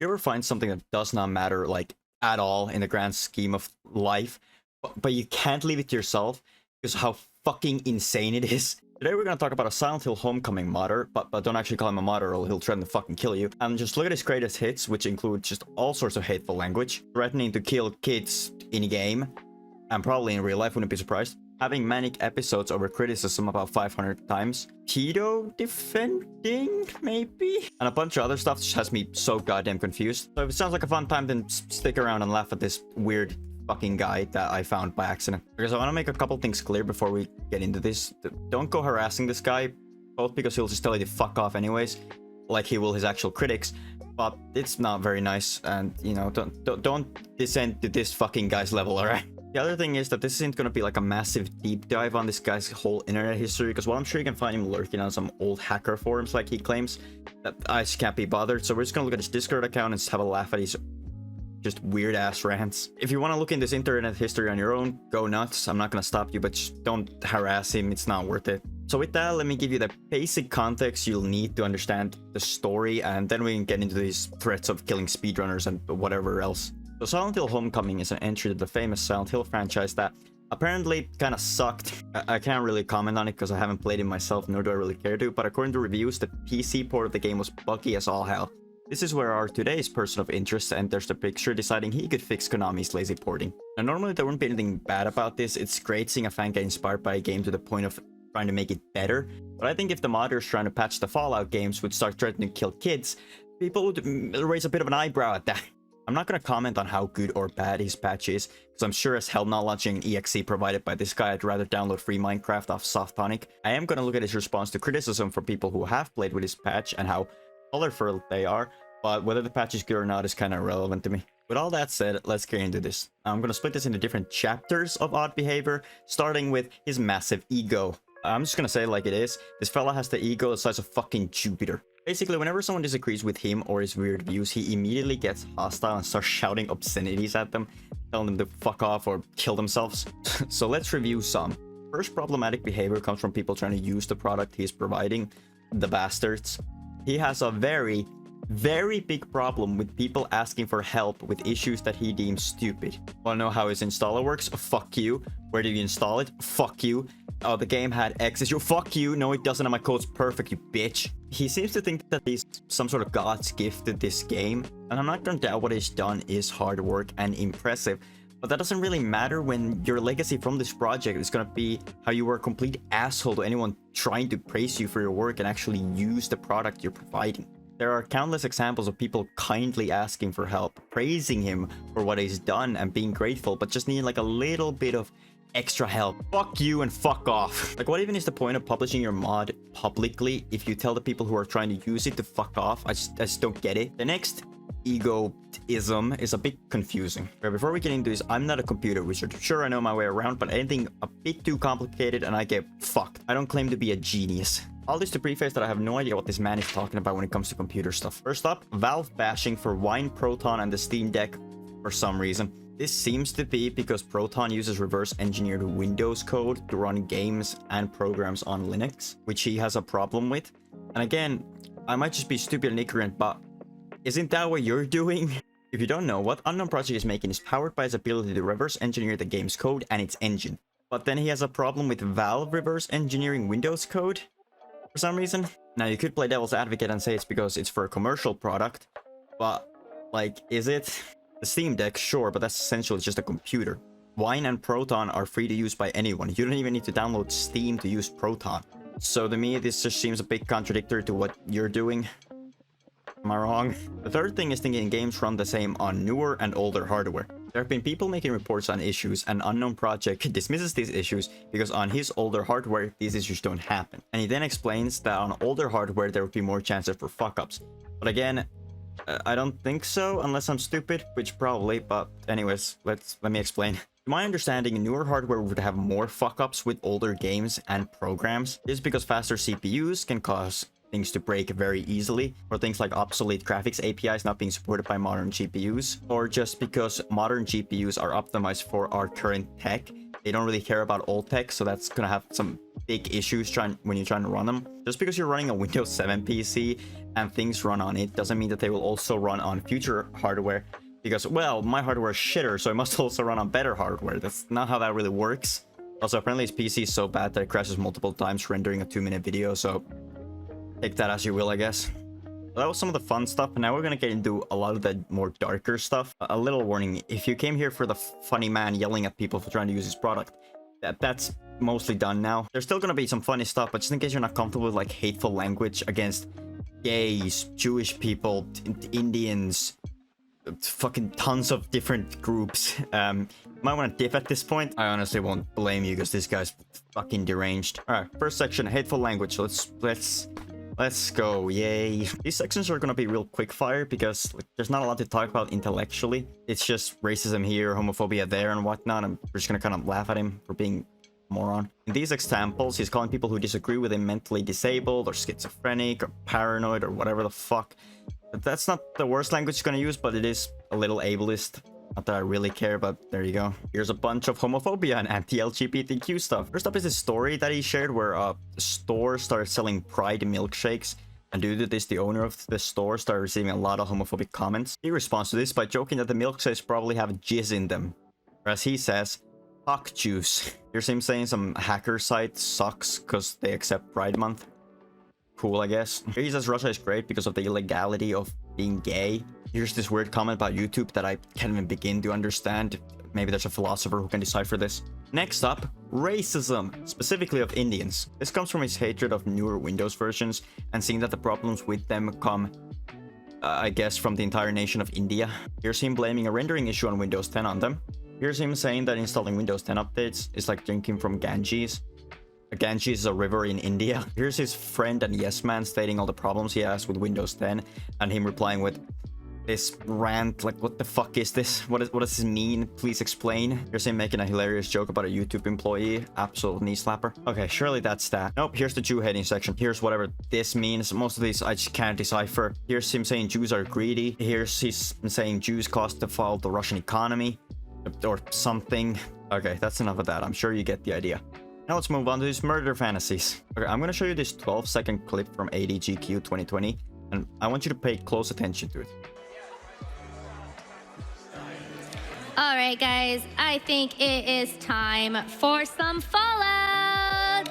You ever find something that does not matter, like, at all in the grand scheme of life, but you can't leave it to yourself because how fucking insane it is? Today we're gonna talk about a Silent Hill Homecoming modder, but don't actually call him a modder or he'll threaten to fucking kill you. And just look at his greatest hits, which include just all sorts of hateful language, threatening to kill kids in-game, and probably in real life, wouldn't be surprised. Having manic episodes over criticism about 500 times. Keto defending, maybe? And a bunch of other stuff just has me so goddamn confused. So if it sounds like a fun time, then stick around and laugh at this weird fucking guy that I found by accident. Because I want to make a couple things clear before we get into this. Don't go harassing this guy, both because he'll just tell you to fuck off anyways, like he will his actual critics, but it's not very nice, and, you know, don't descend to this fucking guy's level, alright? The other thing is that this isn't going to be like a massive deep dive on this guy's whole internet history, because while I'm sure you can find him lurking on some old hacker forums like he claims, that I just can't be bothered. So we're just going to look at his Discord account and just have a laugh at his just weird ass rants. If you want to look in this internet history on your own, go nuts. I'm not going to stop you, but just don't harass him. It's not worth it. So with that, let me give you the basic context you'll need to understand the story, and then we can get into these threats of killing speedrunners and whatever else. So Silent Hill Homecoming is an entry to the famous Silent Hill franchise that apparently kind of sucked. I can't really comment on it because I haven't played it myself, nor do I really care to, but according to reviews, the PC port of the game was buggy as all hell. This is where our today's person of interest enters the picture, deciding he could fix Konami's lazy porting. Now normally there wouldn't be anything bad about this. It's great seeing a fan get inspired by a game to the point of trying to make it better, but I think if the modders trying to patch the Fallout games would start threatening to kill kids, people would raise a bit of an eyebrow at that. I'm not going to comment on how good or bad his patch is, because I'm sure as hell not launching an exe provided by this guy. I'd rather download free Minecraft off Softonic. I am going to look at his response to criticism from people who have played with his patch and how colorful they are, but whether the patch is good or not is kind of irrelevant to me. With all that said, let's get into this. I'm going to split this into different chapters of odd behavior, starting with his massive ego. I'm just going to say it like it is. This fella has the ego the size of fucking Jupiter. Basically, whenever someone disagrees with him or his weird views, he immediately gets hostile and starts shouting obscenities at them, telling them to fuck off or kill themselves. So let's review some. First problematic behavior comes from people trying to use the product he's providing, the bastards. He has a very big problem with people asking for help with issues that he deems stupid. Wanna know how his installer works? Fuck you. Where did you install it? Fuck you. Oh, the game had X issue. Fuck you. No, it doesn't, and my code's perfect, you bitch. He seems to think that he's some sort of God's gift to this game, and I'm not gonna doubt what he's done is hard work and impressive, but that doesn't really matter when your legacy from this project is gonna be how you were a complete asshole to anyone trying to praise you for your work and actually use the product you're providing. There are countless examples of people kindly asking for help, praising him for what he's done and being grateful, but just needing like a little bit of extra help. Fuck you and fuck off. Like, what even is the point of publishing your mod publicly if you tell the people who are trying to use it to fuck off? I just don't get it. The next egoism is a bit confusing. But before we get into this, I'm not a computer wizard. Sure, I know my way around, but anything a bit too complicated and I get fucked. I don't claim to be a genius. All this to preface that I have no idea what this man is talking about when it comes to computer stuff. First up, Valve bashing for Wine, Proton, and the Steam Deck for some reason. This seems to be because Proton uses reverse engineered Windows code to run games and programs on Linux, which he has a problem with. And again, I might just be stupid and ignorant, but isn't that what you're doing? If you don't know, what Unknown Project is making is powered by his ability to reverse engineer the game's code and its engine. But then he has a problem with Valve reverse engineering Windows code for some reason. Now, you could play devil's advocate and say it's because it's for a commercial product, but, like, is it? The Steam Deck, sure, but that's essentially just a computer. Wine and Proton are free to use by anyone. You don't even need to download Steam to use Proton. So to me, this just seems a bit contradictory to what you're doing. Am I wrong? The third thing is thinking games run the same on newer and older hardware. There have been people making reports on issues, and Unknown Project dismisses these issues because on his older hardware, these issues don't happen. And he then explains that on older hardware, there would be more chances for fuck-ups. But again, I don't think so, unless I'm stupid, which probably, but anyways, let me explain. To my understanding, newer hardware would have more fuck-ups with older games and programs. This is because faster CPUs can cause things to break very easily, or things like obsolete graphics APIs not being supported by modern GPUs, or just because modern GPUs are optimized for our current tech. They don't really care about old tech, so that's gonna have some big issues when you're trying to run them. Just because you're running a Windows 7 PC and things run on it doesn't mean that they will also run on future hardware. Because, well, my hardware is shitter, so it must also run on better hardware. That's not how that really works. Also, apparently his PC is so bad that it crashes multiple times rendering a 2-minute video, so take that as you will, I guess. That was some of the fun stuff, and now we're gonna get into a lot of the more darker stuff. A little warning, if you came here for the funny man yelling at people for trying to use his product, that's mostly done now. There's still gonna be some funny stuff, but just in case you're not comfortable with like hateful language against gays, Jewish people, Indians, fucking tons of different groups, might want to dip at this point. I honestly won't blame you because this guy's fucking deranged. All right, first section, hateful language. Let's go, yay. These sections are gonna be real quick fire because like, there's not a lot to talk about intellectually. It's just racism here, homophobia there, and whatnot. I'm just gonna kind of laugh at him for being a moron. In these examples, he's calling people who disagree with him mentally disabled or schizophrenic or paranoid or whatever the fuck. But that's not the worst language he's gonna use, but it is a little ableist. Not that I really care, but there you go. Here's a bunch of homophobia and anti-LGBTQ stuff. First up is a story that he shared where a store started selling Pride milkshakes. And due to this, the owner of the store started receiving a lot of homophobic comments. He responds to this by joking that the milkshakes probably have jizz in them. Whereas he says, fuck juice. Here's him saying some hacker site sucks because they accept Pride Month. Cool, I guess. Here he says Russia is great because of the illegality of being gay. Here's this weird comment about YouTube that I can't even begin to understand. Maybe there's a philosopher who can decipher this. Next up, racism, specifically of Indians. This comes from his hatred of newer Windows versions and seeing that the problems with them come, I guess, from the entire nation of India. Here's him blaming a rendering issue on Windows 10 on them. Here's him saying that installing Windows 10 updates is like drinking from Ganges. Ganges is a river in India. Here's his friend and yes man stating all the problems he has with Windows 10 and him replying with this rant like, what the fuck is this? What does this mean? Please explain. Here's him making a hilarious joke about a YouTube employee. Absolute knee slapper. Okay, surely that's that. Nope, here's the Jew hating section. Here's whatever this means. Most of these I just can't decipher. Here's him saying Jews are greedy. Here's he's saying Jews cost to fall the Russian economy or something. Okay, that's enough of that. I'm sure you get the idea. Now let's move on to his murder fantasies. Okay, I'm gonna show you this 12-second clip from ADGQ 2020, and I want you to pay close attention to it. Alright guys, I think it is time for some Fallout!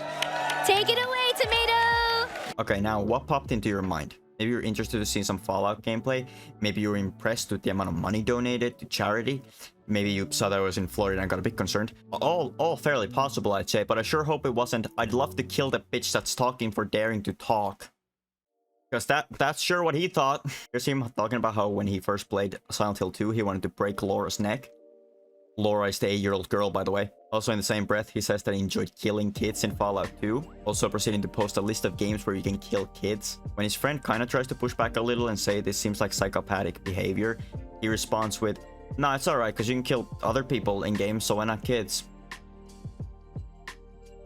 Take it away, Tomato! Okay, now what popped into your mind? Maybe you're interested to see some Fallout gameplay. Maybe you're impressed with the amount of money donated to charity. Maybe you saw that I was in Florida and got a bit concerned. All fairly possible, I'd say, but I sure hope it wasn't, I'd love to kill the bitch that's talking for daring to talk. Because that's sure what he thought. Here's him talking about how when he first played Silent Hill 2, he wanted to break Laura's neck. Laura is the 8-year-old girl, by the way. Also in the same breath, he says that he enjoyed killing kids in Fallout 2. Also proceeding to post a list of games where you can kill kids. When his friend kinda tries to push back a little and say this seems like psychopathic behavior, he responds with, nah, it's alright, because you can kill other people in games, so why not kids?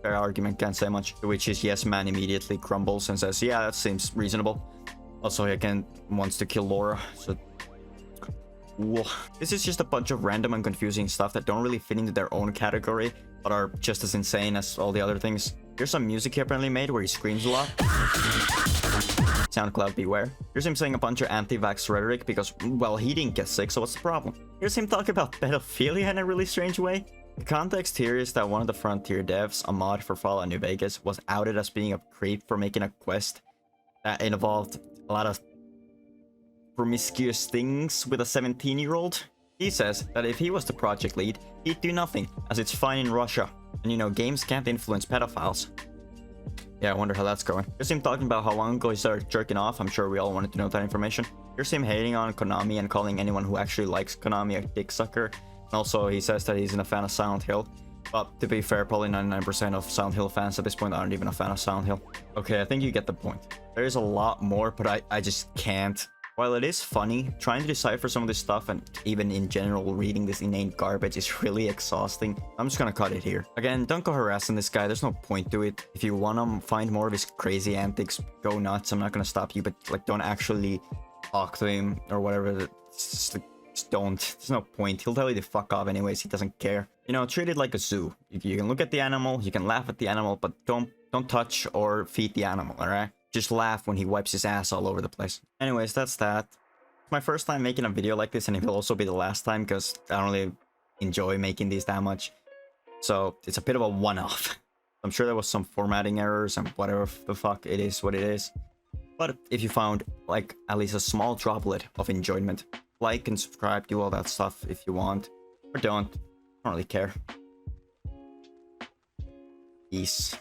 Fair argument, can't say much. To which his yes man immediately crumbles and says, yeah, that seems reasonable. Also, he again wants to kill Laura, so... Whoa. This is just a bunch of random and confusing stuff that don't really fit into their own category, but are just as insane as all the other things. Here's some music he apparently made where he screams a lot. SoundCloud beware. Here's him saying a bunch of anti-vax rhetoric because, well, he didn't get sick, so what's the problem? Here's him talk about pedophilia in a really strange way. The context here is that one of the Frontier devs, a mod for Fallout New Vegas, was outed as being a creep for making a quest that involved a lot of promiscuous things with a 17-year-old. He says that if he was the project lead, he'd do nothing, as it's fine in Russia. And you know, games can't influence pedophiles. Yeah, I wonder how that's going. Here's him talking about how long ago he started jerking off. I'm sure we all wanted to know that information. Here's him hating on Konami and calling anyone who actually likes Konami a dick sucker. And also, he says that he's a fan of Silent Hill. But to be fair, probably 99% of Silent Hill fans at this point aren't even a fan of Silent Hill. Okay, I think you get the point. There's a lot more, but I just can't. While it is funny, trying to decipher some of this stuff and even in general reading this inane garbage is really exhausting. I'm just gonna cut it here. Again, don't go harassing this guy, there's no point to it. If you wanna find more of his crazy antics, go nuts, I'm not gonna stop you, but like don't actually talk to him or whatever. It's just, like, Just don't. There's no point. He'll tell you to fuck off anyways. He doesn't care. You know, treat it like a zoo. You can look at the animal, you can laugh at the animal, but don't touch or feed the animal, alright? Just laugh when he wipes his ass all over the place. Anyways, that's that. It's my first time making a video like this, and it will also be the last time because I don't really enjoy making these that much. So it's a bit of a one-off. I'm sure there was some formatting errors and whatever the fuck, it is what it is. But if you found like at least a small droplet of enjoyment, like and subscribe, do all that stuff if you want, or don't. I don't really care. Peace.